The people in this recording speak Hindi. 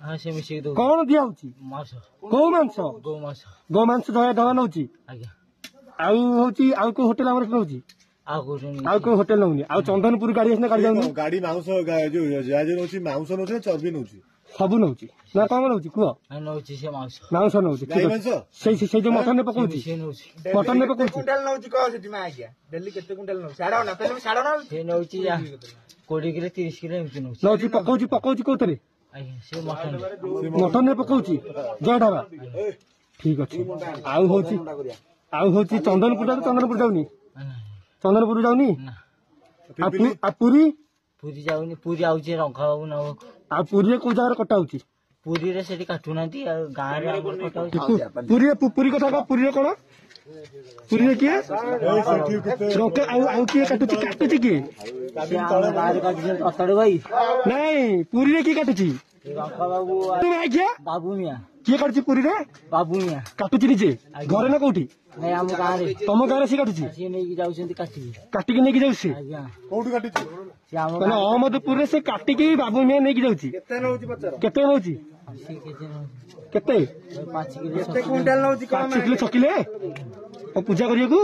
हाँ से मिसिक दो कौन दिया होची मांस गौ मांस गो मांस दवा नौची आज्ञा आउ होची आउ को होटल हमर नौची आउ को होटल नौनी आउ चंदनपुर गाड़ी आसने गाड़ी जाउनी गाड़ी मांस जो जाज नौची मांस नौची चर्बी नौची सब नौची ना कम नौची कुह नौची से मांस मांस नौची गाई मांस से जो मटन ने पकाउची से नौची मटन ने पकाउची कुंटल नौची कह सेठी मा आज्ञा डेली केते कुंटल नौची साडा ना पहले साडा ना से नौची 20 किलो 30 किलो एमती नौची नौची पकाउची कोतरे आज्ञा से मटन मटन ने पकाउची जय ढाबा ठीक अछि आउ होची चंदनपुर जाउनी चंदनपुर जाउनी ना आ पुरी पूरी जाऊनी पूरी आउची रंका बाबू ना आ पुरी को जगह कटा होची पूरी रे सेठी काटू नांती गाँ रे कटा होची पुरी कथा का पुरी रे कोन पुरी रे किए रंका आउ किए काटुची किए गाँ रे काटू अतड़ भाई नहीं पुरी रे की काटुची रंका बाबू तुम आज्ञा बाबू मिया किए काटुची पुरी रे बाबू मिया काटुची निजे घरे ना कोठी नहीं आम गाँ रे तम गाँ से काटुची सी नहीं जाउछंती काटी काटिकी नहीं जाउसी आज्ञा कोठी काटिची से आम ମାନେ ଅହମ୍ମଦପୁରରେ ସେ କାଟିକି ବାବୁ ମିଆ ନେଇକି ଯାଉଛି केते नौची पचार କେତେ ନଉଛି से केते କେତେ 5 किलो केते कुंटल नौची 5 କିଲୋ 6 କିଲୋ ପୂଜା କରିବାକୁ